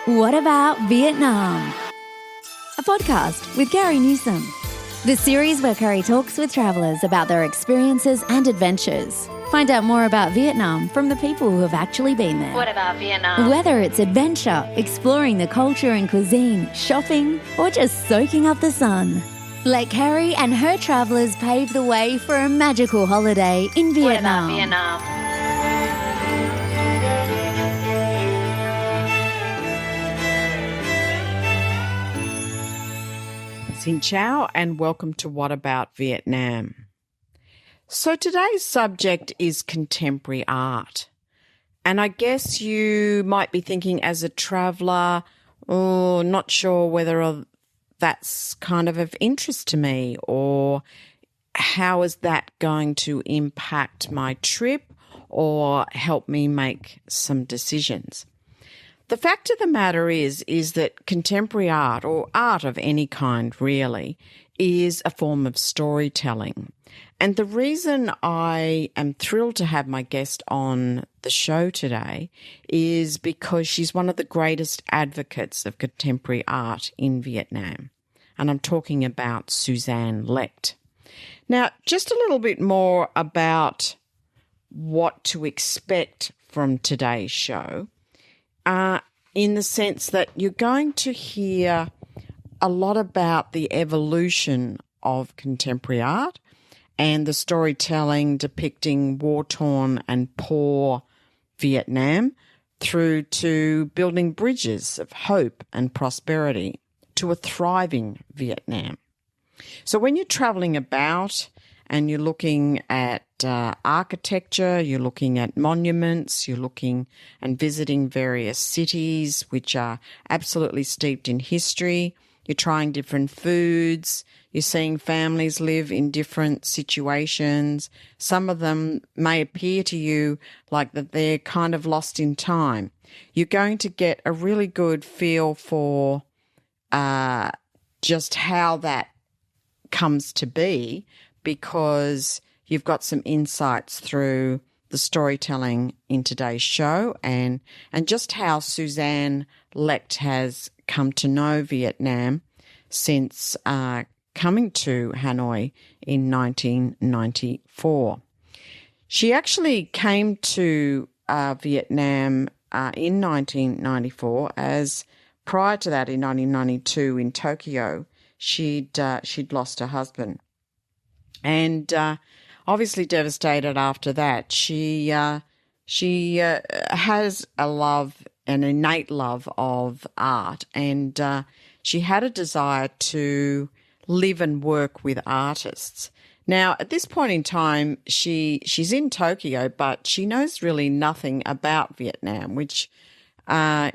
What About Vietnam? A podcast with Gary Newsom. The series where Gary talks with travellers about their experiences and adventures. Find out more about Vietnam from the people who have actually been there. What about Vietnam? Whether it's adventure, exploring the culture and cuisine, shopping, or just soaking up the sun. Let Carrie and her travellers pave the way for a magical holiday in Vietnam. What about Vietnam? Xin chào and welcome to What About Vietnam. So today's subject is contemporary art. And I guess you might be thinking as a traveller, not sure whether that's kind of interest to me, or how is that going to impact my trip or help me make some decisions. The fact of the matter is that contemporary art, or art of any kind really, is a form of storytelling. And the reason I am thrilled to have my guest on the show today is because she's one of the greatest advocates of contemporary art in Vietnam. And I'm talking about Suzanne Lecht. Now, just a little bit more about what to expect from today's show. In the sense that you're going to hear a lot about the evolution of contemporary art and the storytelling depicting war-torn and poor Vietnam through to building bridges of hope and prosperity to a thriving Vietnam. So when you're travelling about and you're looking at architecture, you're looking at monuments, you're looking and visiting various cities which are absolutely steeped in history, you're trying different foods, you're seeing families live in different situations. Some of them may appear to you like that they're kind of lost in time. You're going to get a really good feel for just how that comes to be, because you've got some insights through the storytelling in today's show and just how Suzanne Lecht has come to know Vietnam since coming to Hanoi in 1994. She actually came to Vietnam in 1994, as prior to that in 1992 in Tokyo, she'd lost her husband. And obviously devastated after that. She has an innate love of art, and she had a desire to live and work with artists. Now, at this point in time, she's in Tokyo, but she knows really nothing about Vietnam, which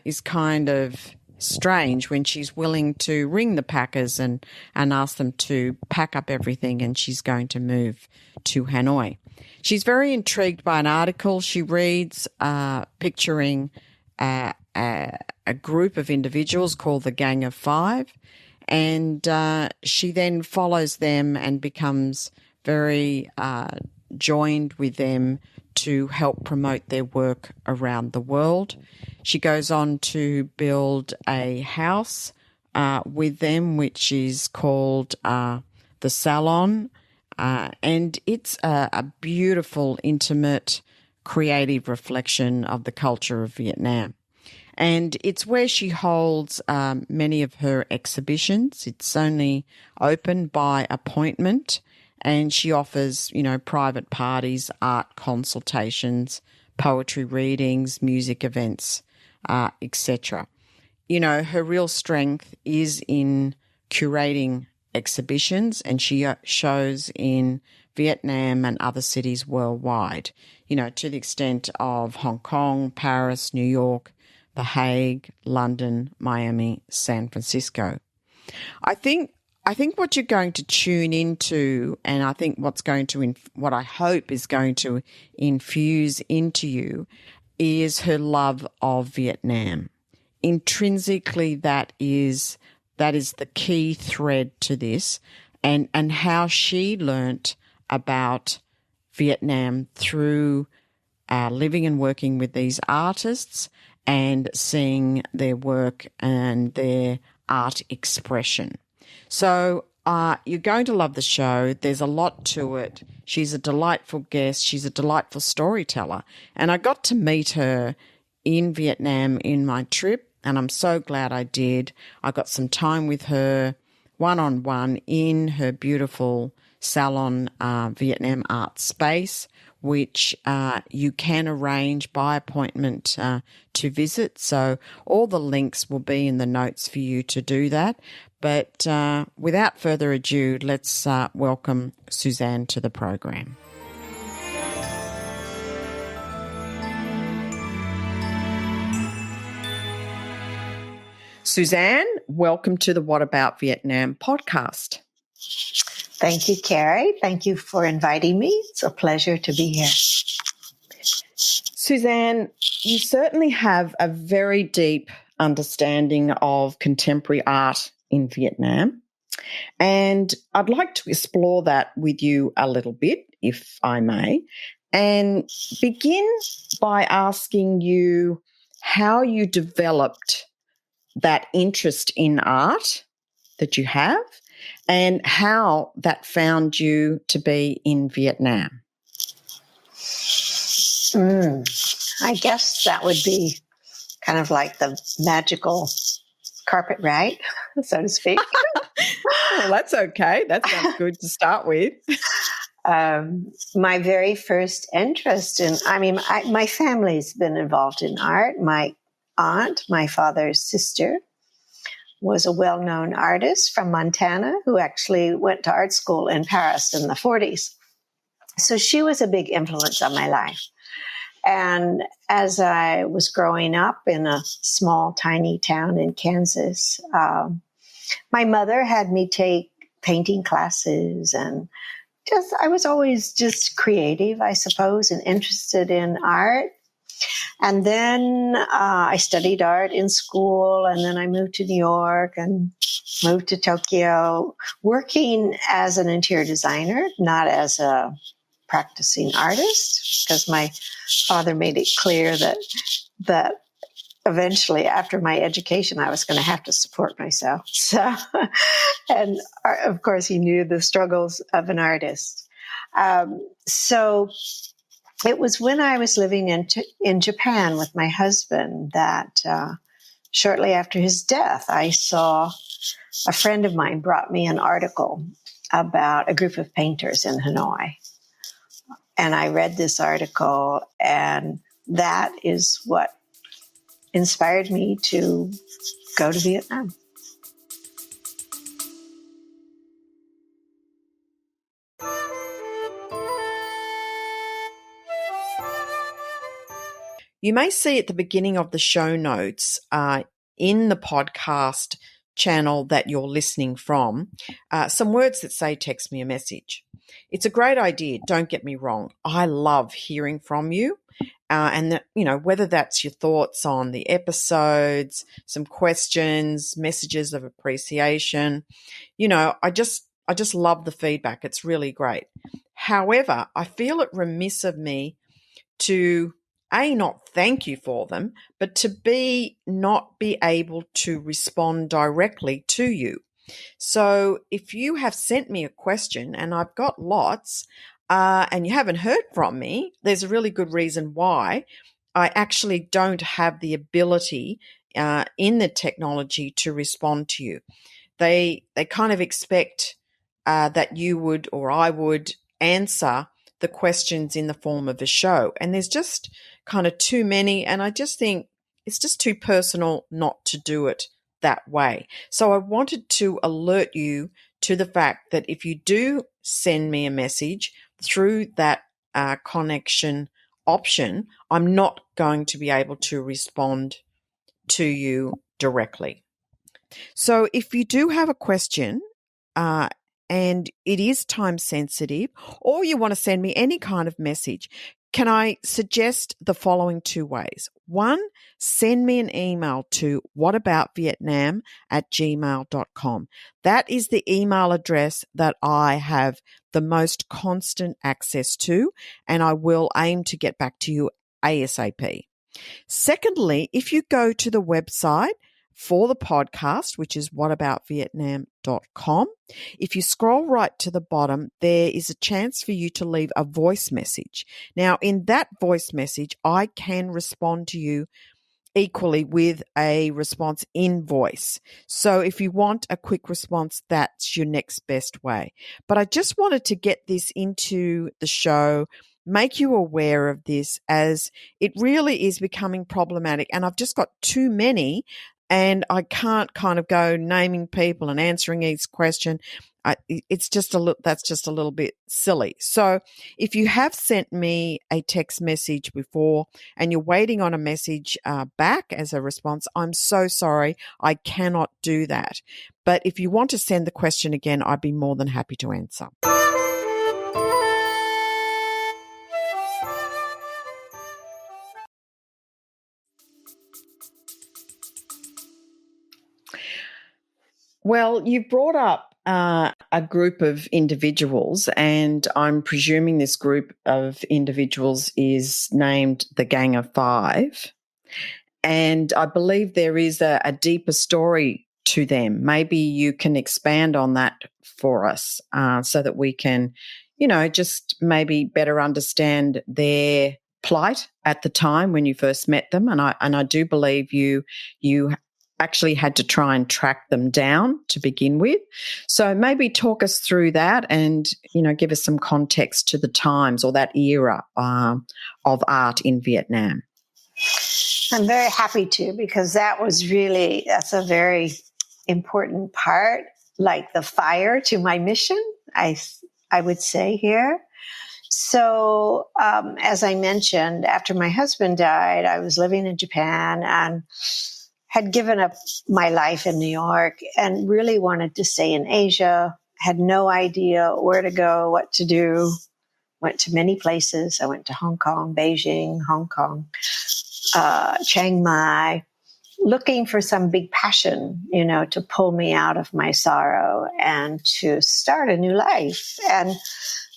is kind of strange when she's willing to ring the packers and ask them to pack up everything, and she's going to move to Hanoi. She's very intrigued by an article she reads picturing a group of individuals called the Gang of Five, and she then follows them and becomes very joined with them to help promote their work around the world. She goes on to build a house with them, which is called the Salon, and it's a beautiful, intimate, creative reflection of the culture of Vietnam. And it's where she holds many of her exhibitions. It's only open by appointment, and she offers, private parties, art consultations, poetry readings, music events, etc. Her real strength is in curating exhibitions, and she shows in Vietnam and other cities worldwide, to the extent of Hong Kong, Paris, New York, The Hague, London, Miami, San Francisco. I think what you're going to tune into, and I think what I hope is going to infuse into you, is her love of Vietnam. Intrinsically, that is the key thread to this, and how she learnt about Vietnam through living and working with these artists and seeing their work and their art expression. So you're going to love the show. There's a lot to it. She's a delightful guest. She's a delightful storyteller. And I got to meet her in Vietnam in my trip, and I'm so glad I did. I got some time with her one-on-one in her beautiful salon Vietnam art space, which you can arrange by appointment to visit. So all the links will be in the notes for you to do that. But without further ado, let's welcome Suzanne to the program. Suzanne, welcome to the What About Vietnam podcast. Thank you, Carrie. Thank you for inviting me. It's a pleasure to be here. Suzanne, you certainly have a very deep understanding of contemporary art in Vietnam, and I'd like to explore that with you a little bit, if I may, and begin by asking you how you developed that interest in art that you have and how that found you to be in Vietnam. I guess that would be kind of like the magical carpet ride, so to speak. Well, that's okay. That sounds good to start with. My very first interest my family's been involved in art. My aunt, my father's sister, was a well-known artist from Montana who actually went to art school in Paris in the 40s. So she was a big influence on my life. And as I was growing up in a small, tiny town in Kansas, my mother had me take painting classes, and I was always just creative, I suppose, and interested in art. And then I studied art in school, and then I moved to New York and moved to Tokyo, working as an interior designer, not as a practicing artist, because my father made it clear that eventually, after my education, I was going to have to support myself. So, and of course, he knew the struggles of an artist. So it was when I was living in Japan with my husband that shortly after his death, I saw a friend of mine brought me an article about a group of painters in Hanoi. And I read this article, and that is what inspired me to go to Vietnam. You may see at the beginning of the show notes in the podcast channel that you're listening from some words that say text me a message. It's a great idea, don't get me wrong. I love hearing from you and whether that's your thoughts on the episodes, some questions, messages of appreciation. I just love the feedback. It's really great. However, I feel it remiss of me to not thank you for them, but to not be able to respond directly to you. So if you have sent me a question, and I've got lots, and you haven't heard from me, there's a really good reason why. I actually don't have the ability in the technology to respond to you. They kind of expect that you would or I would answer the questions in the form of a show. And there's just kind of too many, and I just think it's just too personal not to do it that way. So I wanted to alert you to the fact that if you do send me a message through that connection option, I'm not going to be able to respond to you directly. So if you do have a question, and it is time sensitive, or you want to send me any kind of message, can I suggest the following two ways? One, send me an email to whataboutvietnam@gmail.com. That is the email address that I have the most constant access to, and I will aim to get back to you ASAP. Secondly, if you go to the website for the podcast, which is whataboutvietnam.com, if you scroll right to the bottom, there is a chance for you to leave a voice message. Now, in that voice message, I can respond to you equally with a response in voice. So if you want a quick response, that's your next best way. But I just wanted to get this into the show, make you aware of this, as it really is becoming problematic. And I've just got too many, and I can't kind of go naming people and answering each question. That's just a little bit silly. So if you have sent me a text message before and you're waiting on a message back as a response, I'm so sorry. I cannot do that. But if you want to send the question again, I'd be more than happy to answer. Well, you brought up a group of individuals, and I'm presuming this group of individuals is named the Gang of Five. And I believe there is a deeper story to them. Maybe you can expand on that for us so that we can, just maybe better understand their plight at the time when you first met them. And I do believe you actually had to try and track them down to begin with. So maybe talk us through that and, give us some context to the times or that era of art in Vietnam. I'm very happy to, because that's a very important part, like the fire to my mission, I would say here. So, as I mentioned, after my husband died, I was living in Japan and had given up my life in New York and really wanted to stay in Asia, had no idea where to go, what to do. Went to many places. I went to Hong Kong, Beijing, Hong Kong, Chiang Mai, looking for some big passion, to pull me out of my sorrow and to start a new life. And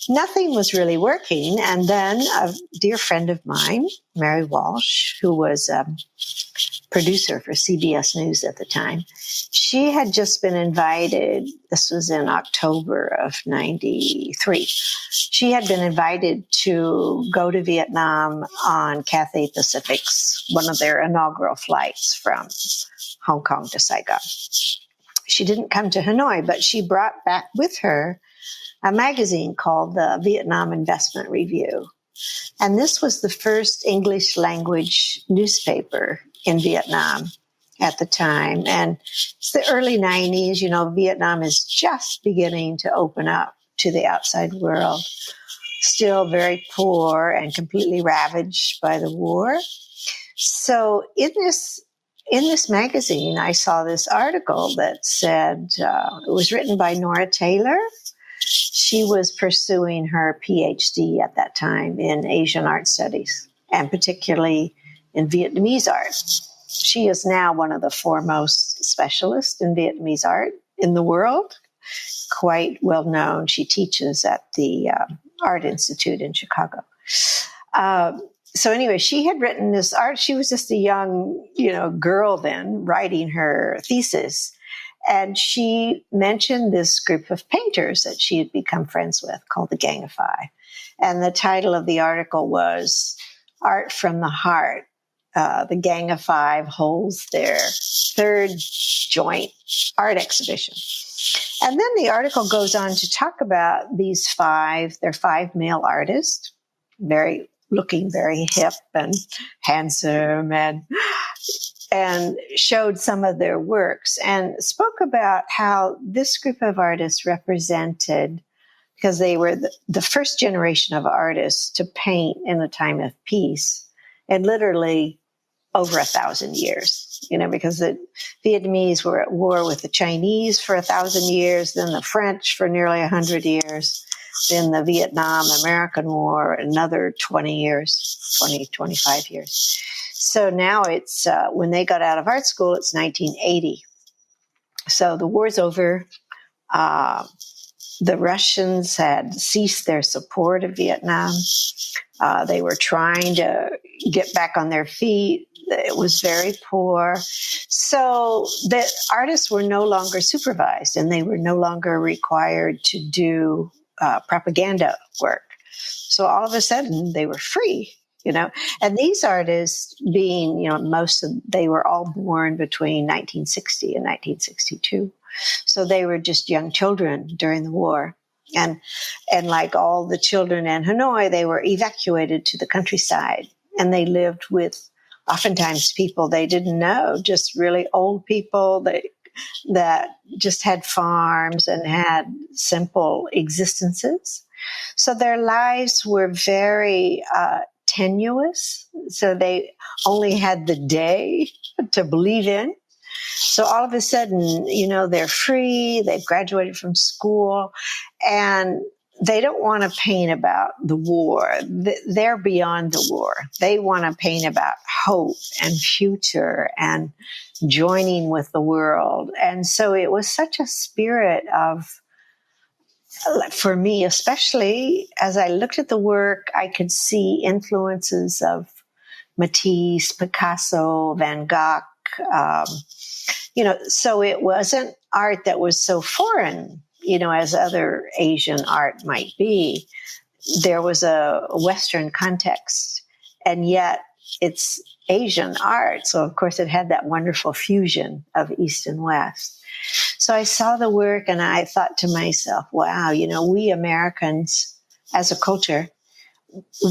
nothing was really working. And then a dear friend of mine, Mary Walsh, who was a producer for CBS News at the time, she had just been invited. This was in October of 93. She had been invited to go to Vietnam on Cathay Pacific's, one of their inaugural flights from Hong Kong to Saigon. She didn't come to Hanoi, but she brought back with her a magazine called the Vietnam Investment Review. And this was the first English language newspaper in Vietnam at the time. And it's the early 90s, Vietnam is just beginning to open up to the outside world. Still very poor and completely ravaged by the war. So in this magazine, I saw this article that said, it was written by Nora Taylor. She was pursuing her PhD at that time in Asian art studies, and particularly in Vietnamese art. She is now one of the foremost specialists in Vietnamese art in the world, quite well known. She teaches at the Art Institute in Chicago. So anyway, she had written this art. She was just a young, girl then writing her thesis. And she mentioned this group of painters that she had become friends with called the Gang of Five. And the title of the article was Art from the Heart. The Gang of Five holds their third joint art exhibition. And then the article goes on to talk about they're five male artists, looking very hip and handsome, and showed some of their works and spoke about how this group of artists represented, because they were the first generation of artists to paint in a time of peace, and literally over 1,000 years, because the Vietnamese were at war with the Chinese for 1,000 years, then the French for nearly 100 years, then the Vietnam-American War, another 25 years. So now it's, when they got out of art school, it's 1980. So the war's over. the Russians had ceased their support of Vietnam. They were trying to get back on their feet. It was very poor. So the artists were no longer supervised, and they were no longer required to do propaganda work. So all of a sudden they were free, and these artists being, they were all born between 1960 and 1962. So they were just young children during the war. And like all the children in Hanoi, they were evacuated to the countryside, and they lived with oftentimes people they didn't know, just really old people that just had farms and had simple existences. So their lives were very tenuous. So they only had the day to believe in. So all of a sudden, they're free, they've graduated from school, and they don't want to paint about the war. They're beyond the war. They want to paint about hope and future and joining with the world. And so it was such a spirit of, for me, especially as I looked at the work, I could see influences of Matisse, Picasso, Van Gogh. So it wasn't art that was so foreign, as other Asian art might be. There was a Western context, and yet it's Asian art. So, of course, it had that wonderful fusion of East and West. So I saw the work and I thought to myself, wow, we Americans as a culture,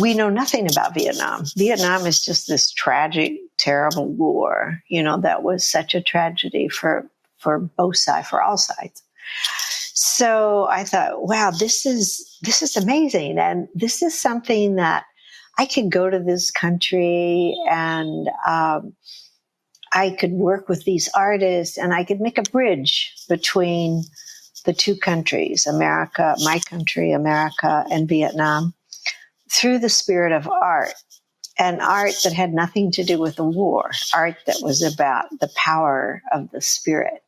we know nothing about Vietnam. Vietnam is just this tragic, terrible war, that was such a tragedy for both sides, for all sides. So I thought, wow, this is amazing. And this is something that I could go to this country and I could work with these artists and I could make a bridge between the two countries, America, my country, America, and Vietnam, through the spirit of art, and art that had nothing to do with the war, art that was about the power of the spirit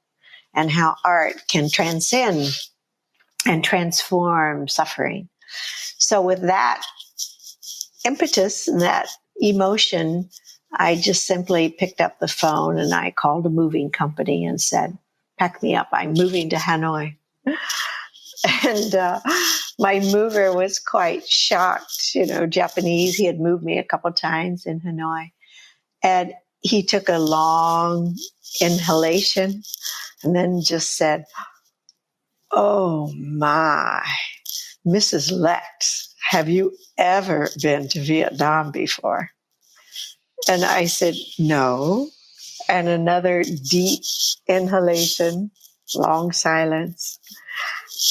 and how art can transcend and transform suffering. So with that impetus and that emotion, I just simply picked up the phone and I called a moving company and said, pack me up, I'm moving to Hanoi. And my mover was quite shocked, Japanese. He had moved me a couple of times in Hanoi. And he took a long inhalation and then just said, oh my, Mrs. Lecht, have you ever been to Vietnam before? And I said, no. And another deep inhalation, long silence.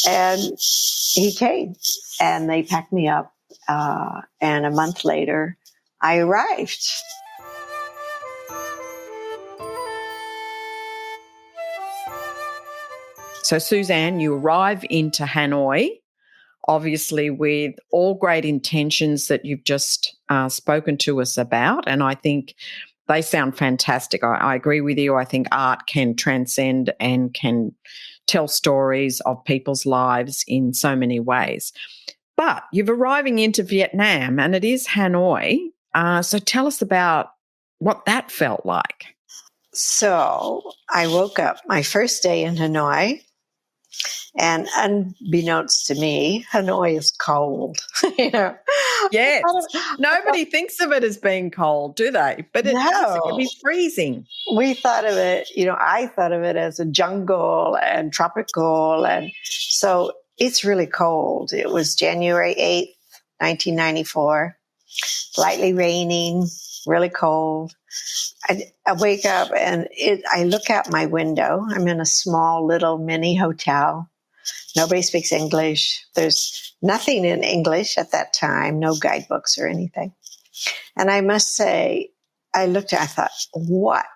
And he came and they packed me up. And a month later, I arrived. So, Suzanne, you arrive into Hanoi, obviously with all great intentions that you've just spoken to us about. And I think they sound fantastic. I agree with you. I think art can transcend and can tell stories of people's lives in so many ways. But you're arriving into Vietnam and it is Hanoi. So tell us about what that felt like. So I woke up my first day in Hanoi. And unbeknownst to me, Hanoi is cold. Yes. Nobody thinks of it as being cold, do they? But it can be freezing. We thought of it, I thought of it as a jungle and tropical. And so it's really cold. It was January 8th, 1994, lightly raining, really cold. I wake up and I look out my window. I'm in a small little mini hotel. Nobody speaks English. There's nothing in English at that time, no guidebooks or anything. And I must say, I thought, what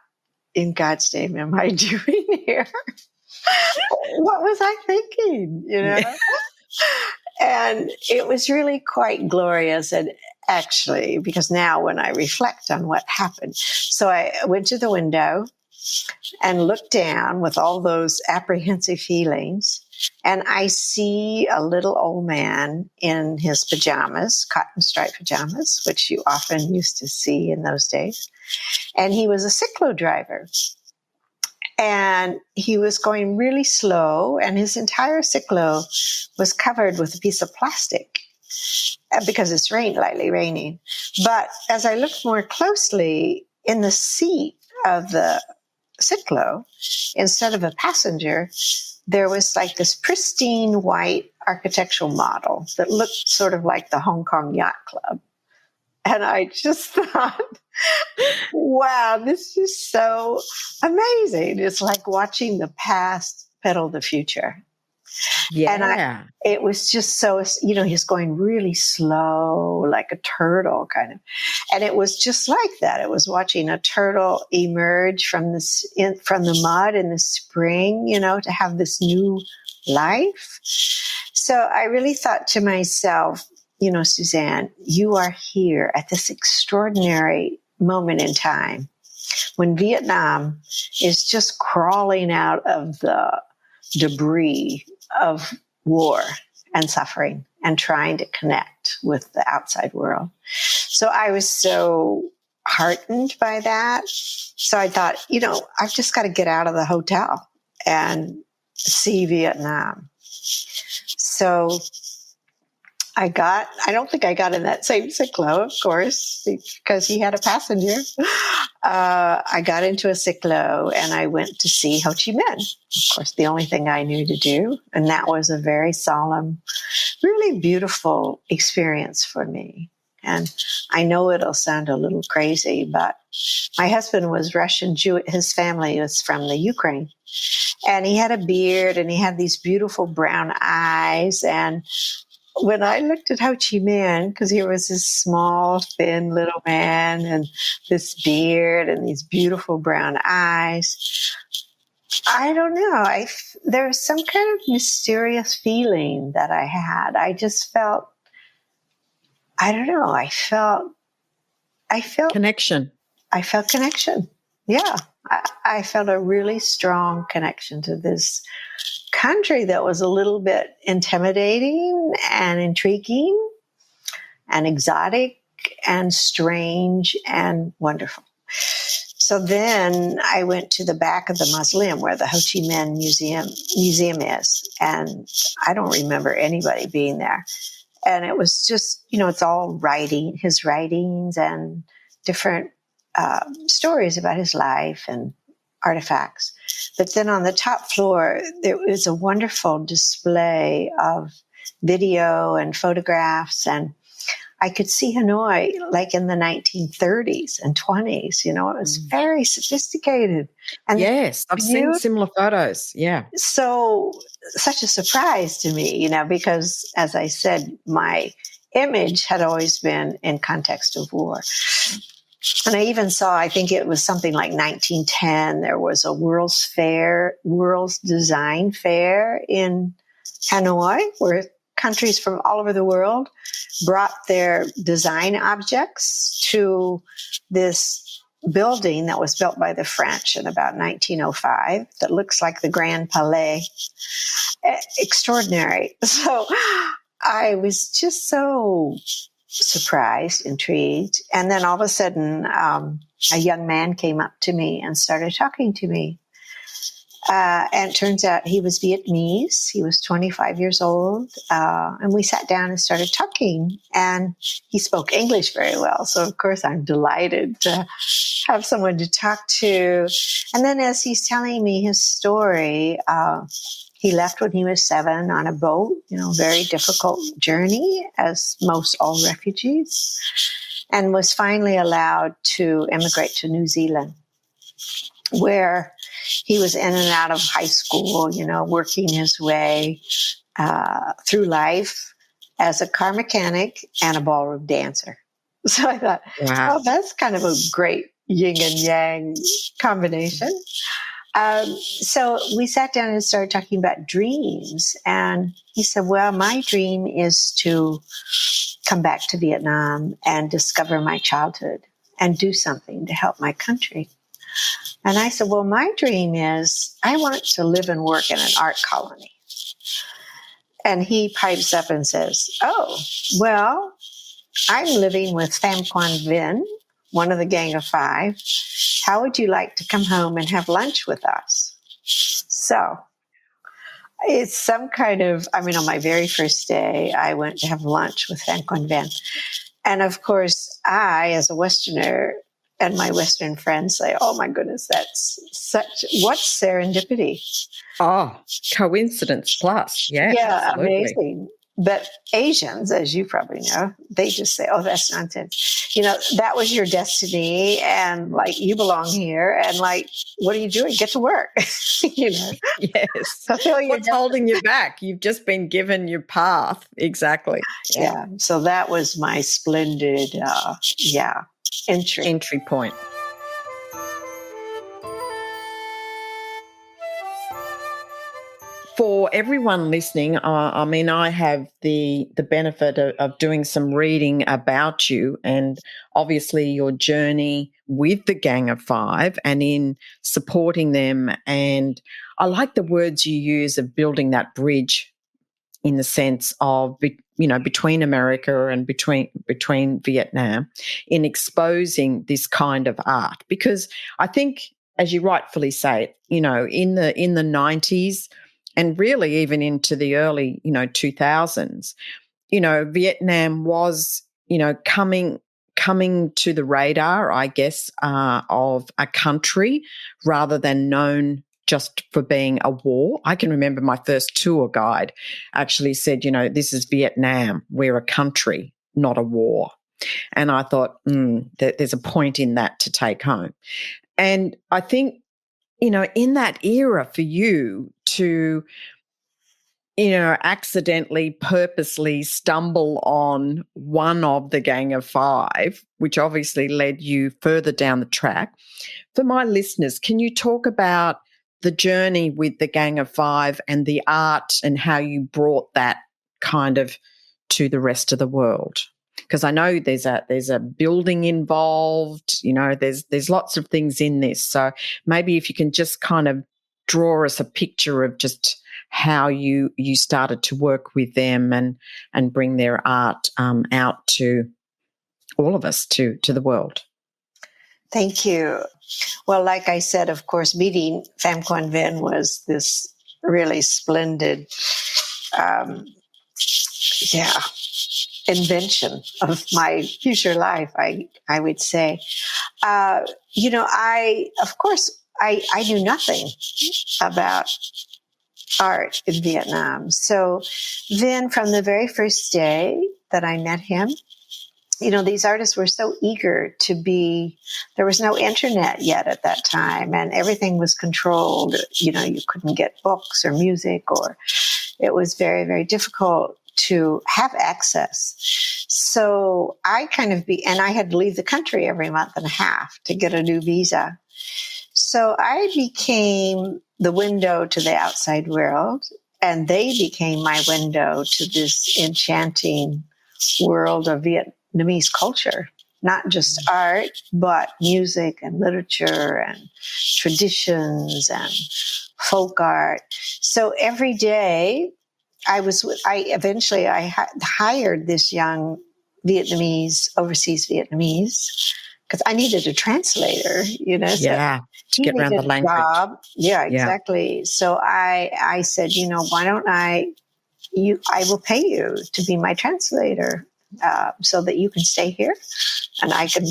in God's name am I doing here? What was I thinking, And it was really quite glorious. And actually, because now when I reflect on what happened, so I went to the window and looked down with all those apprehensive feelings. and I see a little old man in his pajamas, cotton striped pajamas, which you often used to see in those days. And he was a cyclo driver. And he was going really slow, and his entire cyclo was covered with a piece of plastic because it's lightly raining. But as I looked more closely, in the seat of the cyclo, instead of a passenger, there was like this pristine white architectural model that looked sort of like the Hong Kong Yacht Club. And I just thought, wow, this is so amazing. It's like watching the past pedal the future. Yeah. And it was just so, he's going really slow, like a turtle kind of. And it was just like that. It was watching a turtle emerge from the mud in the spring, to have this new life. So I really thought to myself, Suzanne, you are here at this extraordinary moment in time when Vietnam is just crawling out of the debris of war and suffering and trying to connect with the outside world. So I was so heartened by that. So I thought, I've just got to get out of the hotel and see Vietnam. So I don't think I got in that same cyclo, of course, because he had a passenger. I got into a cyclo and I went to see Ho Chi Minh. Of course, the only thing I knew to do. And that was a very solemn, really beautiful experience for me. And I know it'll sound a little crazy, but my husband was Russian Jew. His family was from the Ukraine. And he had a beard and he had these beautiful brown eyes. And when I looked at Ho Chi Minh, because he was this small, thin little man and this beard and these beautiful brown eyes, I don't know. There was some kind of mysterious feeling that I had. I just felt, I don't know. I felt connection. I felt connection. Yeah. I felt a really strong connection to this country that was a little bit intimidating and intriguing and exotic and strange and wonderful. So then I went to the back of the mausoleum where the Ho Chi Minh museum is. And I don't remember anybody being there. And it was just, it's all his writings and different stories about his life and artifacts. But then on the top floor, there was a wonderful display of video and photographs. And I could see Hanoi like in the 1930s and 20s. It was very sophisticated. And yes, I've seen similar photos. Yeah. So such a surprise to me, because as I said, my image had always been in context of war. And I even saw, I think it was something like 1910, there was a World's Design Fair in Hanoi, where countries from all over the world brought their design objects to this building that was built by the French in about 1905 that looks like the Grand Palais. Extraordinary. So I was just so surprised, intrigued. And then all of a sudden, a young man came up to me and started talking to me. And it turns out he was Vietnamese. He was 25 years old. And we sat down and started talking. And he spoke English very well. So, of course, I'm delighted to have someone to talk to. And then as he's telling me his story, he left when he was 7 on a boat, very difficult journey, as most all refugees, and was finally allowed to immigrate to New Zealand, where he was in and out of high school, working his way through life as a car mechanic and a ballroom dancer. So I thought, wow, that's kind of a great yin and yang combination. So we sat down and started talking about dreams. And he said, well, my dream is to come back to Vietnam and discover my childhood and do something to help my country. And I said, well, my dream is I want to live and work in an art colony. And he pipes up and says, "Oh, well, I'm living with Pham Quan Vinh, one of the Gang of Five. How would you like to come home and have lunch with us?" So it's some kind of, on my very first day, I went to have lunch with Pham Quan Vinh. And of course, I, as a Westerner, and my Western friends say, "Oh my goodness, what serendipity." Oh, coincidence plus. Yeah, Yeah, absolutely. amazing. But Asians, as you probably know, they just say, "Oh, that's nonsense. That was your destiny, and like you belong here, and like, what are you doing? Get to work." you know, Yes. fulfill your What's destiny. holding you back? You've just been given your path. Exactly. Yeah. So that was my splendid, entry. Entry point. For everyone listening, I have the benefit of doing some reading about you and obviously your journey with the Gang of Five and in supporting them. And I like the words you use of building that bridge in the sense of, between America and between Vietnam in exposing this kind of art. Because I think, as you rightfully say, in the 90s and really even into the early, 2000s, Vietnam was, coming to the radar, I guess, of a country rather than known just for being a war. I can remember my first tour guide actually said, "This is Vietnam. We're a country, not a war." And I thought, there's a point in that to take home. And I think, in that era for you to, accidentally, purposely stumble on one of the Gang of Five, which obviously led you further down the track. For my listeners, can you talk about the journey with the Gang of Five and the art and how you brought that kind of to the rest of the world? Because I know there's a building involved, there's lots of things in this. So maybe if you can just kind of draw us a picture of just how you started to work with them and bring their art out to all of us, to the world. Thank you. Well, like I said, of course, meeting Pham Quan Vinh was this really splendid, invention of my future life, I would say. I knew nothing about art in Vietnam. So then from the very first day that I met him, these artists were so eager to be, there was no internet yet at that time, and everything was controlled. You couldn't get books or music, or it was very, very difficult to have access. So I and I had to leave the country every month and a half to get a new visa. So I became the window to the outside world, and they became my window to this enchanting world of Vietnamese culture, not just art, but music and literature and traditions and folk art. So every day I hired this young overseas Vietnamese, because I needed a translator, Yeah, to get around the language. Job. Yeah, exactly. So I said, why don't I will pay you to be my translator, so that you can stay here and I can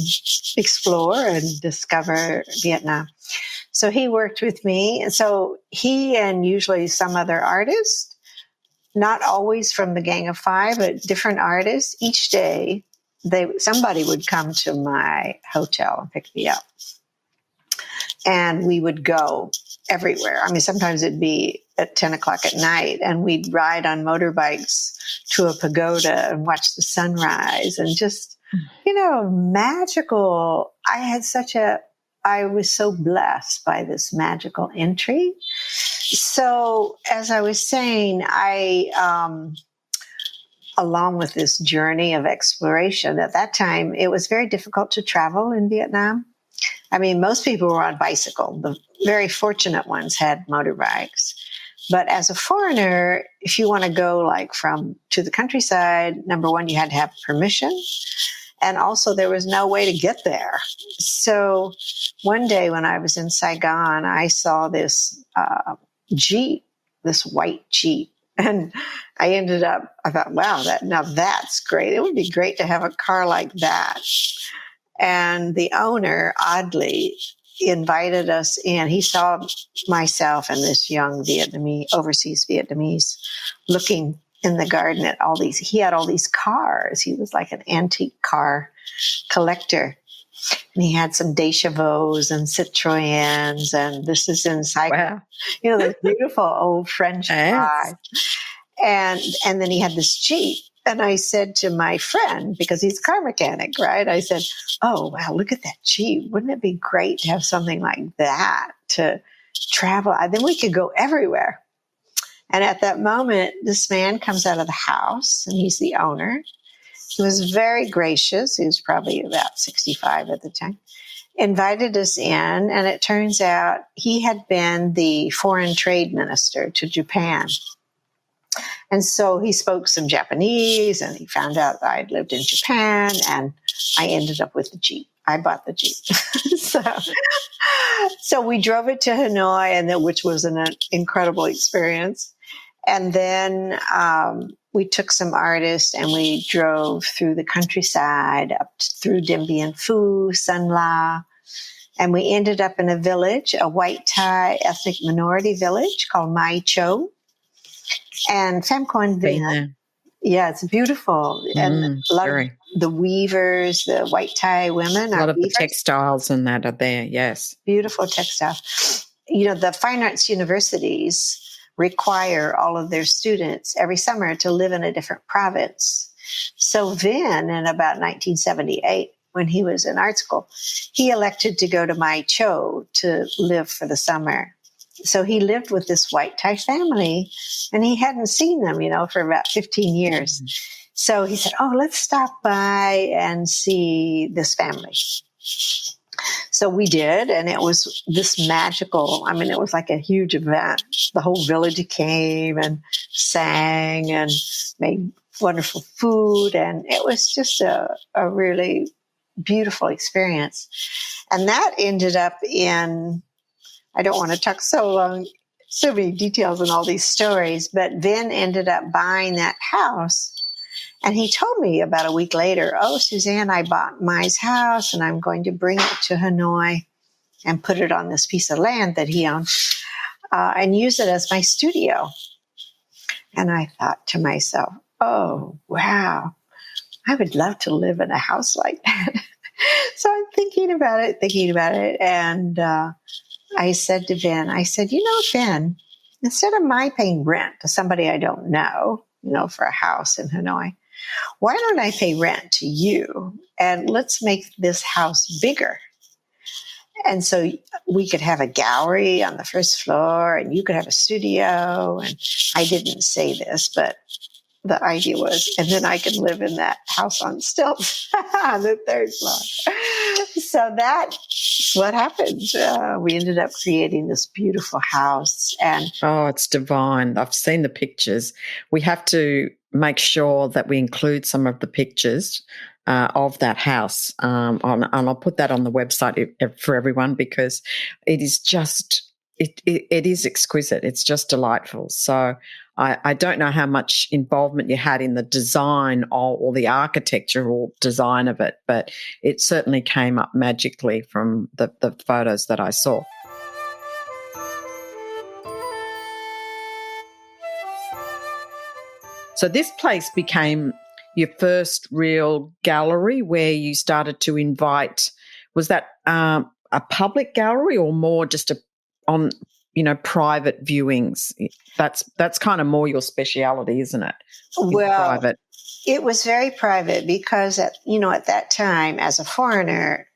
explore and discover Vietnam. So he worked with me. And so he and usually some other artist, not always from the Gang of Five, but different artists, each day somebody would come to my hotel and pick me up. And we would go everywhere. Sometimes it'd be at 10 o'clock at night, and we'd ride on motorbikes to a pagoda and watch the sunrise, and just, magical. I was so blessed by this magical entry. So as I was saying, along with this journey of exploration, at that time, it was very difficult to travel in Vietnam. Most people were on bicycle. The very fortunate ones had motorbikes. But as a foreigner, if you want to go like from to the countryside, number one, you had to have permission. And also there was no way to get there. So one day when I was in Saigon, I saw this Jeep, this white Jeep. And I thought, wow, now that's great. It would be great to have a car like that. And the owner, oddly, invited us in. He saw myself and this young overseas Vietnamese, looking in the garden at he had all these cars. He was like an antique car collector. And he had some Deschavaux and Citroëns, and this is in Saigon. Wow. Those beautiful old French cars. And then he had this Jeep. And I said to my friend, because he's a car mechanic, right? I said, oh, wow, look at that Jeep. Wouldn't it be great to have something like that to travel? Then we could go everywhere. And at that moment, this man comes out of the house, and he's the owner. He was very gracious. He was probably about 65 at the time. Invited us in, and it turns out he had been the foreign trade minister to Japan. And so he spoke some Japanese, and he found out that I had lived in Japan, and I ended up with the Jeep. I bought the Jeep. So we drove it to Hanoi, which was an incredible experience. And then we took some artists and we drove through the countryside, through Dien Bien Phu, Sun La, and we ended up in a village, a white Thai ethnic minority village called Mai Cho. And Pham Quan Vinh. Yeah, it's beautiful. And a lot of the weavers, the white Thai women. A lot of the textiles and that are there, yes. Beautiful textiles. The fine arts universities require all of their students every summer to live in a different province. So Vinh, in about 1978, when he was in art school, he elected to go to Mai Cho to live for the summer. So he lived with this white Thai family, and he hadn't seen them, for about 15 years. Mm-hmm. So he said, oh, let's stop by and see this family. So we did, and it was this magical, it was like a huge event. The whole village came and sang and made wonderful food, and it was just a really beautiful experience. And that ended up in, I don't want to talk so many details and all these stories, but Vinh ended up buying that house. And he told me about a week later, oh, Suzanne, I bought Mai's house and I'm going to bring it to Hanoi and put it on this piece of land that he owned and use it as my studio. And I thought to myself, oh, wow, I would love to live in a house like that. So I'm thinking about it. And I said to Vinh, Vinh, instead of my paying rent to somebody I don't know, for a house in Hanoi, why don't I pay rent to you and let's make this house bigger? And so we could have a gallery on the first floor and you could have a studio. And I didn't say this, but the idea was, and then I could live in that house on stilts on the third floor. So that's what happened. We ended up creating this beautiful house. And oh, it's divine. I've seen the pictures. We have to make sure that we include some of the pictures of that house. And I'll put that on the website for everyone because it is just, it is exquisite. It's just delightful. So I don't know how much involvement you had in the design or the architectural design of it, but it certainly came up magically from the photos that I saw. So this place became your first real gallery where you started to invite, was that a public gallery or more just private viewings? That's kind of more your speciality, isn't it? Well, private. It was very private because at that time as a foreigner,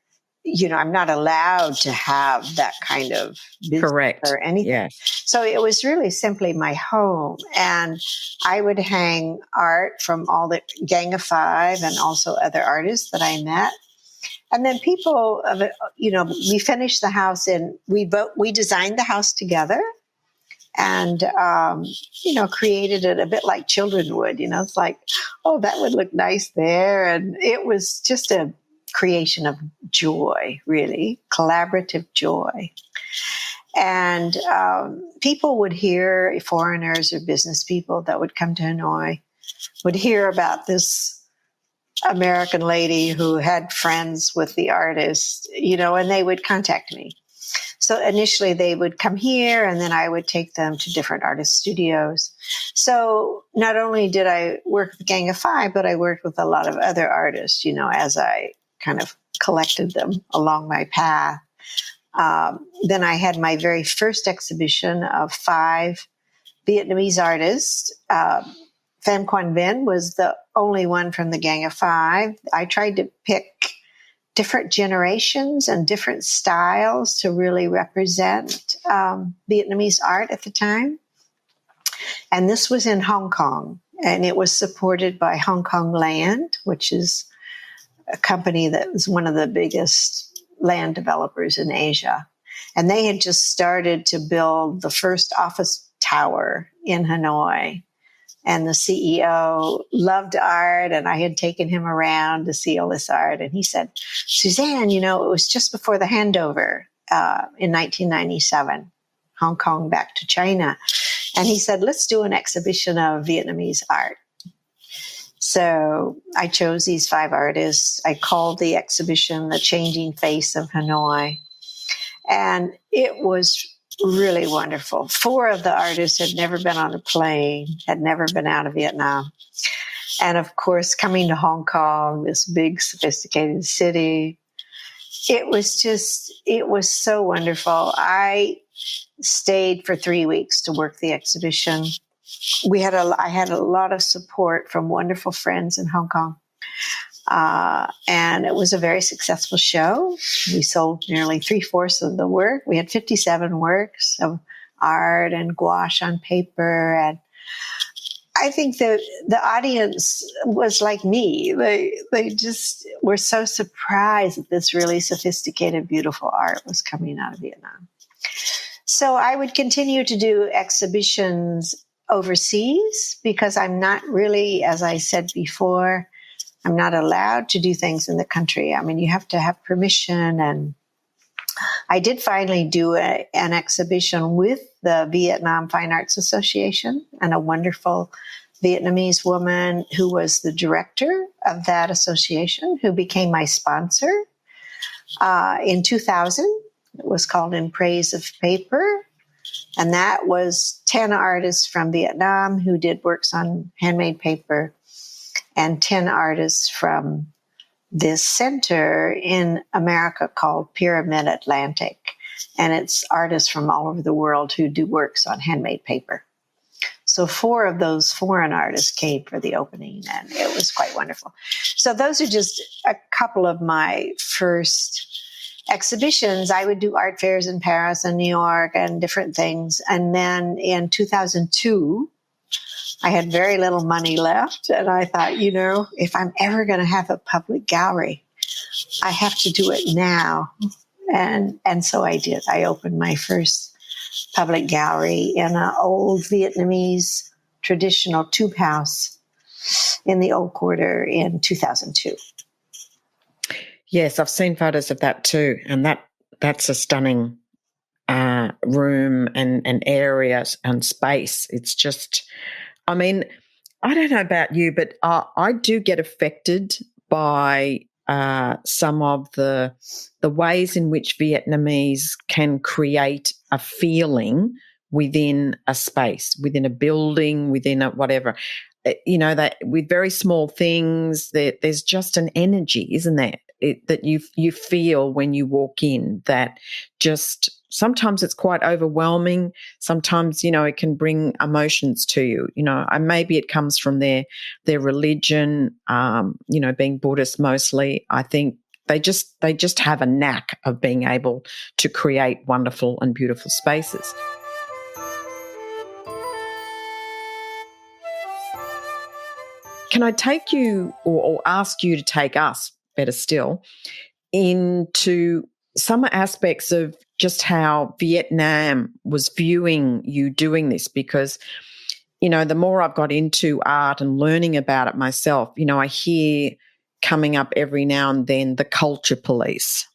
I'm not allowed to have that kind of business correct or anything. Yes. So it was really simply my home. And I would hang art from all the Gang of Five and also other artists that I met. And then people, we finished the house we designed the house together. and, created it a bit like children would. It's like, oh, that would look nice there. And it was just a creation of joy, really, collaborative joy. And people would hear, foreigners or business people that would come to Hanoi, would hear about this American lady who had friends with the artist, and they would contact me. So initially they would come here, and then I would take them to different artist studios. So not only did I work with Gang of Five, but I worked with a lot of other artists, as I kind of collected them along my path. Then I had my very first exhibition of 5 Vietnamese artists. Pham Quan Vinh was the only one from the Gang of Five. I tried to pick different generations and different styles to really represent Vietnamese art at the time. And this was in Hong Kong, and it was supported by Hong Kong Land, which is a company that was one of the biggest land developers in Asia. And they had just started to build the first office tower in Hanoi. And the CEO loved art, and I had taken him around to see all this art. And he said, Suzanne, it was just before the handover in 1997, Hong Kong back to China. And he said, let's do an exhibition of Vietnamese art. So I chose these 5 artists. I called the exhibition The Changing Face of Hanoi. And it was really wonderful. 4 of the artists had never been on a plane, had never been out of Vietnam. And of course, coming to Hong Kong, this big, sophisticated city, it was so wonderful. I stayed for 3 weeks to work the exhibition. I had a lot of support from wonderful friends in Hong Kong. And it was a very successful show. We sold nearly 3/4 of the work. We had 57 works of art and gouache on paper. And I think the audience was like me. They just were so surprised that this really sophisticated, beautiful art was coming out of Vietnam. So I would continue to do exhibitions overseas because I'm not really, as I said before, I'm not allowed to do things in the country. I mean, you have to have permission. And I did finally do an exhibition with the Vietnam Fine Arts Association, and a wonderful Vietnamese woman who was the director of that association, who became my sponsor in 2000. It was called In Praise of Paper. And that was 10 artists from Vietnam who did works on handmade paper, and 10 artists from this center in America called Pyramid Atlantic. And it's artists from all over the world who do works on handmade paper. So 4 of those foreign artists came for the opening, and it was quite wonderful. So those are just a couple of my first exhibitions. I would do art fairs in Paris and New York and different things. And then in 2002, I had very little money left, and I thought, if I'm ever going to have a public gallery, I have to do it now. And so I did. I opened my first public gallery in an old Vietnamese traditional tube house in the Old Quarter in 2002. Yes, I've seen photos of that too, and that's a stunning room and area and space. It's just, I mean, I don't know about you, but I do get affected by some of the ways in which Vietnamese can create a feeling within a space, within a building, within a whatever. That with very small things, there's just an energy, isn't there? That you feel when you walk in, that just sometimes it's quite overwhelming. Sometimes, it can bring emotions to you, and maybe it comes from their religion, being Buddhist mostly. I think they just have a knack of being able to create wonderful and beautiful spaces. Can I take you or ask you to take us, better still, into some aspects of just how Vietnam was viewing you doing this, because, the more I've got into art and learning about it myself, I hear coming up every now and then the culture police.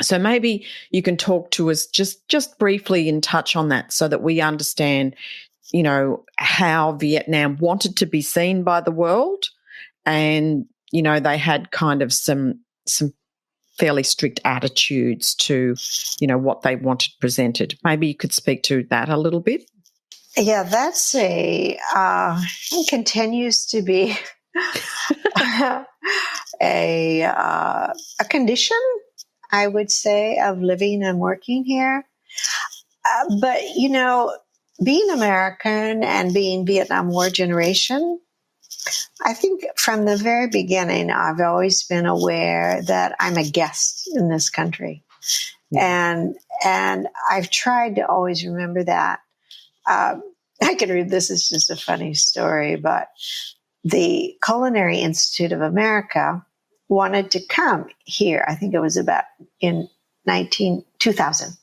So maybe you can talk to us just briefly and touch on that so that we understand, how Vietnam wanted to be seen by the world, and, they had kind of some fairly strict attitudes to, what they wanted presented. Maybe you could speak to that a little bit. Yeah, that's continues to be a condition, I would say, of living and working here. But, being American and being Vietnam War generation, I think from the very beginning, I've always been aware that I'm a guest in this country. And I've tried to always remember that. I can read, this is just a funny story, but the Culinary Institute of America wanted to come here. I think it was about in 2000.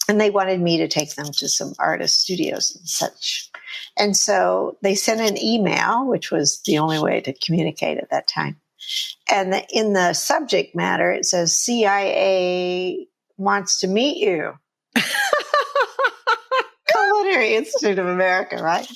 And they wanted me to take them to some artist studios and such. And so they sent an email, which was the only way to communicate at that time. And in the subject matter, it says, CIA wants to meet you. Culinary Institute of America, right?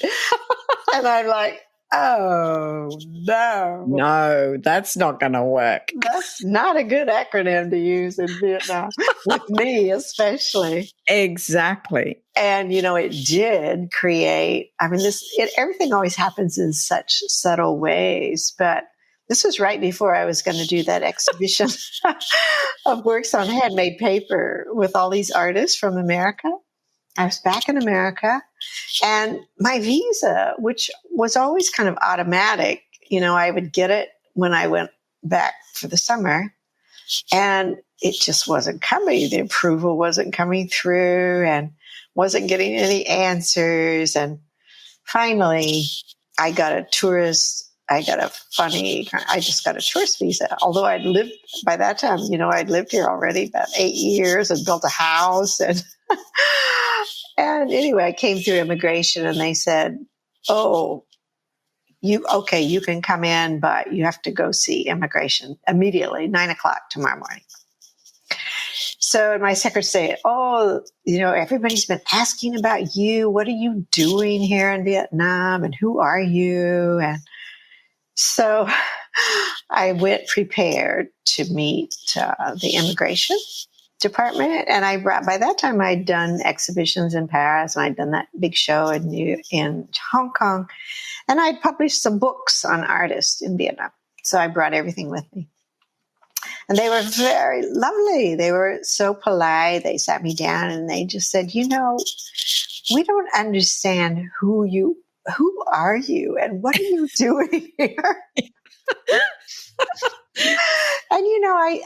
And I'm like, oh, no. No, that's not going to work. That's not a good acronym to use in Vietnam, with me especially. Exactly. And, it did create, everything always happens in such subtle ways, but this was right before I was going to do that exhibition of works on handmade paper with all these artists from America. I was back in America, and my visa, which was always kind of automatic, I would get it when I went back for the summer, and it just wasn't coming. The approval wasn't coming through and wasn't getting any answers. And finally, I just got a tourist visa. Although I'd lived by that time, I'd lived here already about 8 years and built a house. And anyway, I came through immigration and they said, oh, you can come in, but you have to go see immigration immediately, 9:00 tomorrow morning. So my secretary said, oh, everybody's been asking about you. What are you doing here in Vietnam? And who are you? And so I went prepared to meet the immigration department. And by that time, I'd done exhibitions in Paris, and I'd done that big show in Hong Kong. And I'd published some books on artists in Vietnam. So I brought everything with me. And they were very lovely. They were so polite. They sat me down and they just said, we don't understand who are you and what are you doing here? And,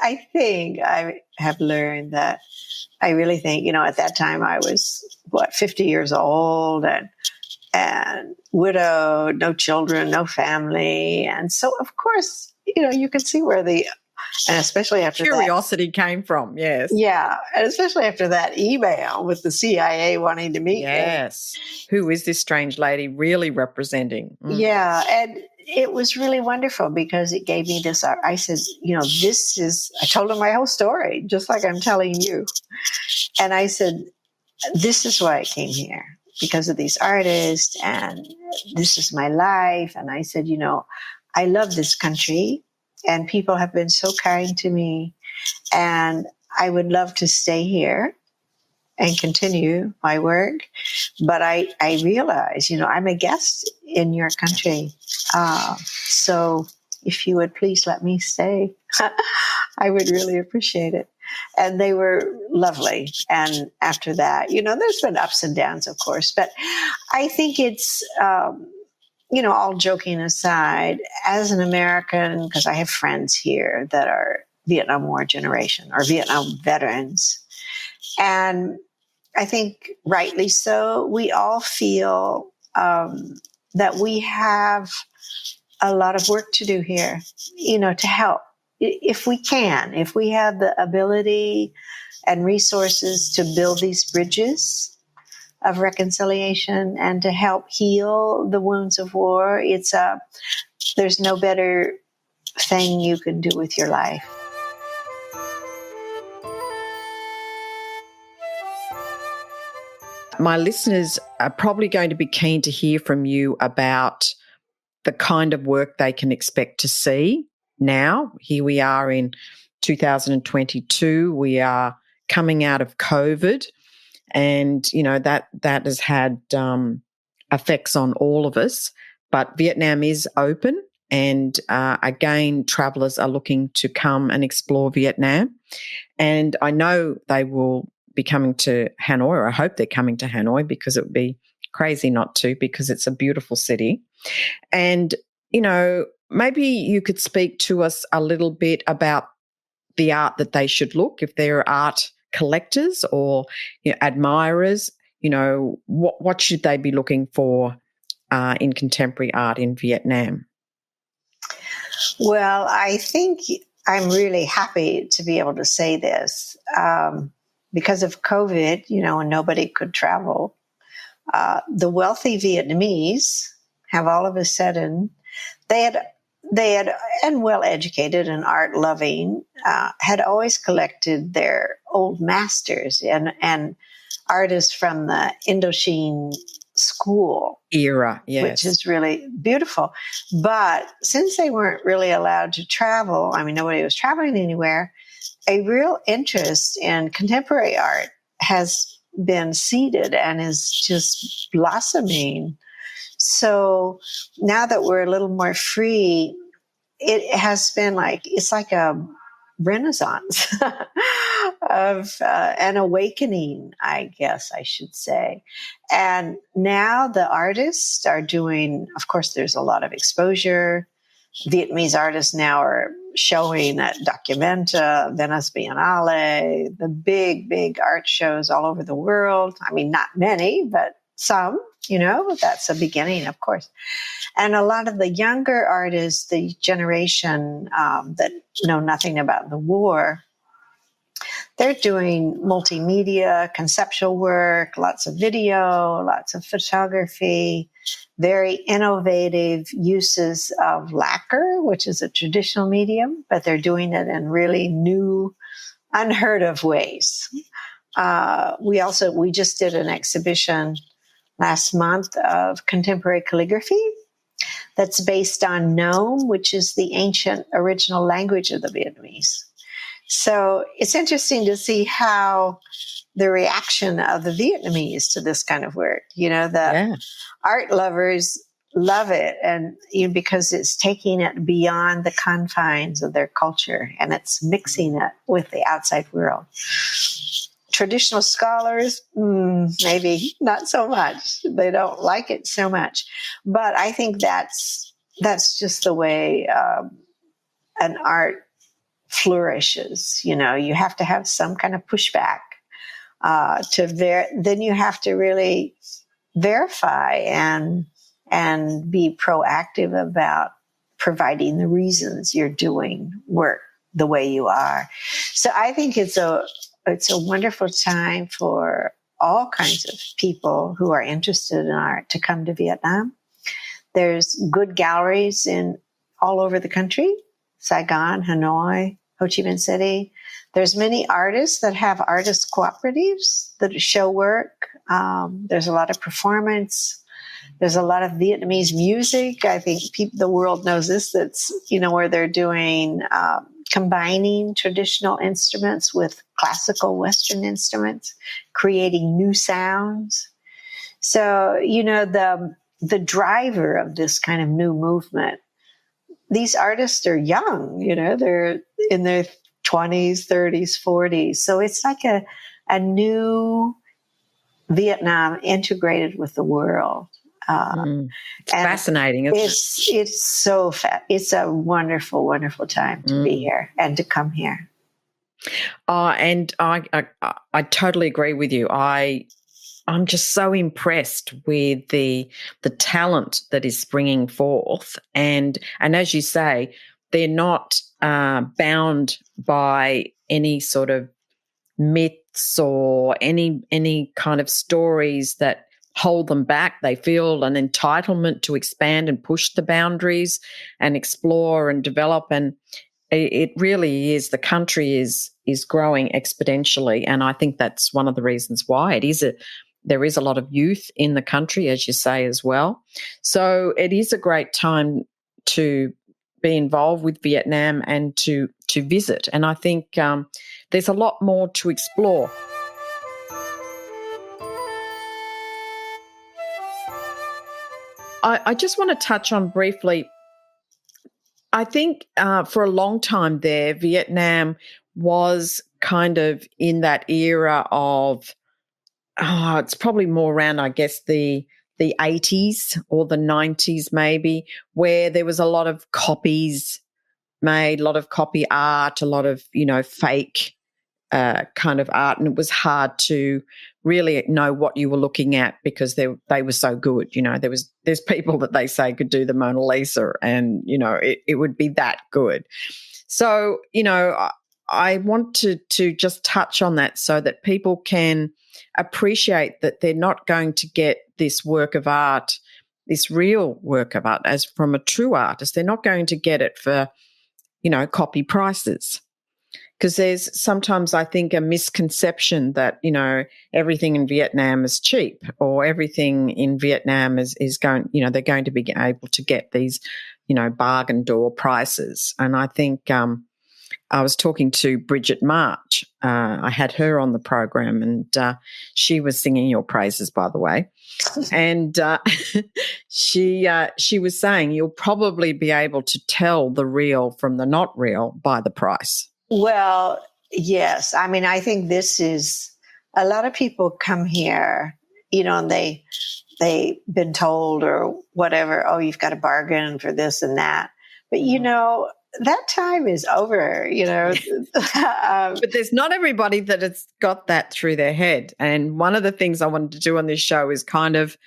I think I have learned that I really think, at that time I was, 50 years old and widowed, no children, no family. And so, of course, you can see where and especially after curiosity came from, yes. Yeah, and especially after that email with the CIA wanting to meet me. Yes. Who is this strange lady really representing? Mm. Yeah, and it was really wonderful because it gave me this, I said, I told him my whole story, just like I'm telling you. And I said, this is why I came here, because of these artists, and this is my life. And I said, I love this country. And people have been so kind to me, and I would love to stay here and continue my work. But I realize, I'm a guest in your country. So if you would please let me stay, I would really appreciate it. And they were lovely. And after that, there's been ups and downs, of course, but I think it's, all joking aside, as an American, because I have friends here that are Vietnam War generation or Vietnam veterans, and I think rightly so, we all feel that we have a lot of work to do here, to help if we have the ability and resources to build these bridges of reconciliation and to help heal the wounds of war, there's no better thing you can do with your life. My listeners are probably going to be keen to hear from you about the kind of work they can expect to see now. Here we are in 2022. We are coming out of COVID, and, that has had effects on all of us. But Vietnam is open, and again, travellers are looking to come and explore Vietnam. And I know they will be coming to Hanoi, or I hope they're coming to Hanoi, because it would be crazy not to, because it's a beautiful city. And, maybe you could speak to us a little bit about the art that they should look, if they're art collectors or admirers, what should they be looking for in contemporary art in Vietnam? Well, I think I'm really happy to be able to say this. Because of COVID, when nobody could travel, the wealthy Vietnamese have all of a sudden, they had and well-educated and art-loving, had always collected their old masters and artists from the Indochine school era, yes, which is really beautiful. But since they weren't really allowed to travel, nobody was traveling anywhere, a real interest in contemporary art has been seeded and is just blossoming. So now that we're a little more free, it has been it's like a renaissance of an awakening, I guess I should say. And now the artists are doing, of course, there's a lot of exposure. Vietnamese artists now are showing at Documenta, Venice Biennale, the big, big art shows all over the world. Not many, but some, that's a beginning, of course. And a lot of the younger artists, the generation that know nothing about the war, they're doing multimedia, conceptual work, lots of video, lots of photography, very innovative uses of lacquer, which is a traditional medium, but they're doing it in really new, unheard of ways. We just did an exhibition last month of contemporary calligraphy that's based on Nom, which is the ancient original language of the Vietnamese. So it's interesting to see how the reaction of the Vietnamese to this kind of work, art lovers love it, and because it's taking it beyond the confines of their culture and it's mixing it with the outside world. Traditional scholars, maybe not so much. They don't like it so much. But I think that's just the way an art flourishes. You have to have some kind of pushback then you have to really verify and be proactive about providing the reasons you're doing work the way you are. So I think it's a wonderful time for all kinds of people who are interested in art to come to Vietnam. There's good galleries all over the country, Saigon, Hanoi, Ho Chi Minh City. There's many artists that have artist cooperatives that show work. There's a lot of performance. There's a lot of Vietnamese music. I think the world knows this. That's, where they're doing combining traditional instruments with classical Western instruments, creating new sounds. So, the driver of this kind of new movement, these artists are young, they're in their 20s, 30s, 40s. So it's like a new Vietnam integrated with the world. It's fascinating, isn't it? It's so it's a wonderful, wonderful time to be here and to come here. And I totally agree with you. I'm just so impressed with the talent that is springing forth, and as you say, they're not bound by any sort of myths or any kind of stories that hold them back. They feel an entitlement to expand and push the boundaries and explore and develop. And it really is, the country is growing exponentially. And I think that's one of the reasons why there is a lot of youth in the country, as you say, as well. So it is a great time to be involved with Vietnam and to visit. And I think there's a lot more to explore. I just want to touch on briefly, I think for a long time there, Vietnam was kind of in that era of, it's probably more around, I guess, the 80s or the 90s maybe, where there was a lot of copies made, a lot of copy art, a lot of, fake kind of art, and it was hard to really know what you were looking at because they were so good. There's people that they say could do the Mona Lisa, and it would be that good. So I want to just touch on that so that people can appreciate that they're not going to get this work of art, this real work of art, as from a true artist. They're not going to get it for copy prices. Because there's sometimes, I think, a misconception that, everything in Vietnam is cheap, or everything in Vietnam is going, they're going to be able to get these, bargain door prices. And I think I was talking to Bridget March. I had her on the program, and she was singing your praises, by the way. And she was saying you'll probably be able to tell the real from the not real by the price. Well, yes. I mean, I think this is, a lot of people come here, and they've been told or whatever, oh, you've got to bargain for this and that. But, that time is over, But there's not everybody that has got that through their head. And one of the things I wanted to do on this show is kind of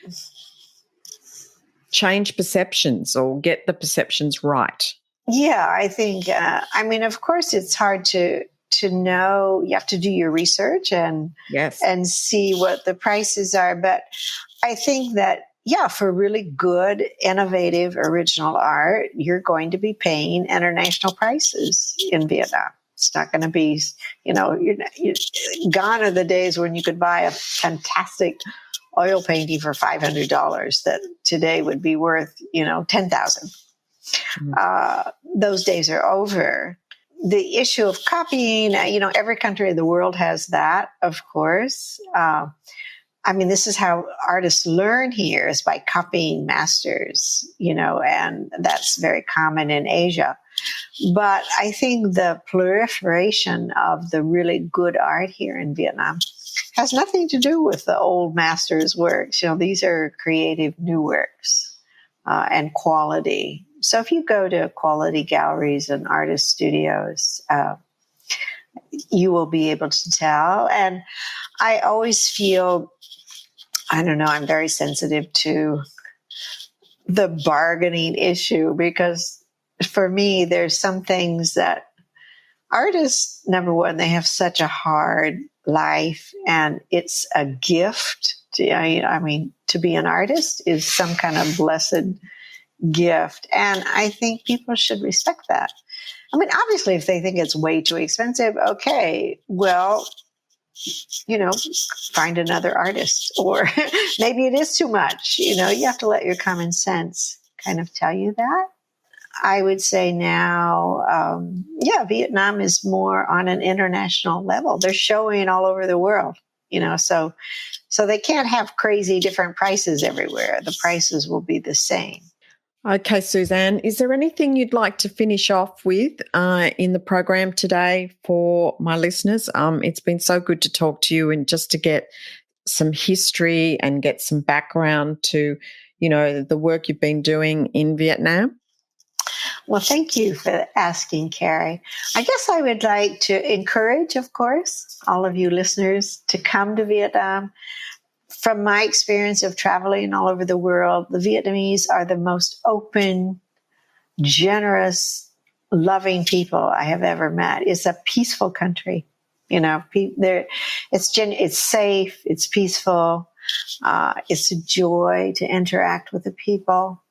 change perceptions or get the perceptions right. Yeah, I think, of course, it's hard to know. You have to do your research and see what the prices are. But I think that, for really good, innovative, original art, you're going to be paying international prices in Vietnam. It's not going to be, gone are the days when you could buy a fantastic oil painting for $500 that today would be worth, $10,000. Those days are over. The issue of copying, every country in the world has that, of course. This is how artists learn here, is by copying masters, and that's very common in Asia. But I think the proliferation of the really good art here in Vietnam has nothing to do with the old masters' works. These are creative new works and quality. So if you go to quality galleries and artist studios, you will be able to tell. And I always feel, I'm very sensitive to the bargaining issue, because for me, there's some things that artists, number one, they have such a hard life, and it's a gift. To be an artist is some kind of blessed gift. And I think people should respect that. Obviously, if they think it's way too expensive, okay, well, find another artist, or maybe it is too much. You have to let your common sense kind of tell you that. I would say now, Vietnam is more on an international level. They're showing all over the world, so they can't have crazy different prices everywhere. The prices will be the same. Okay, Suzanne, is there anything you'd like to finish off with in the program today for my listeners? It's been so good to talk to you and just to get some history and get some background to, the work you've been doing in Vietnam. Well, thank you for asking, Carrie. I guess I would like to encourage, of course, all of you listeners to come to Vietnam. From my experience of traveling all over the world, the Vietnamese are the most open, generous, loving people I have ever met. It's a peaceful country. It's safe, it's peaceful, it's a joy to interact with the people.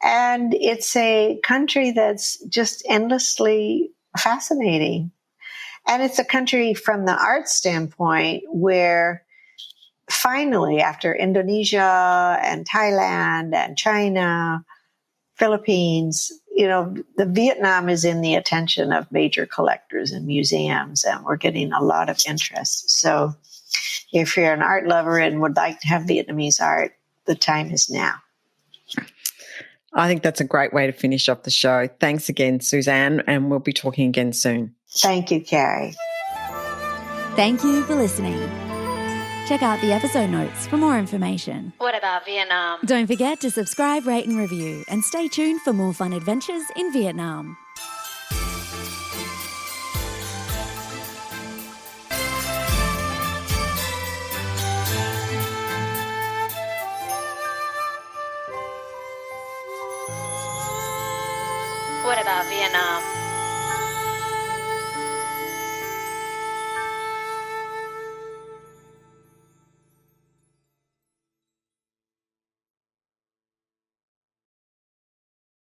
And it's a country that's just endlessly fascinating. And it's a country from the art standpoint where finally, after Indonesia and Thailand and China, Philippines, the Vietnam is in the attention of major collectors and museums, and we're getting a lot of interest. So if you're an art lover and would like to have Vietnamese art, the time is now. I think that's a great way to finish off the show. Thanks again, Suzanne, and we'll be talking again soon. Thank you, Carrie. Thank you for listening. Check out the episode notes for more information. What about Vietnam? Don't forget to subscribe, rate and review, and stay tuned for more fun adventures in Vietnam. What about Vietnam?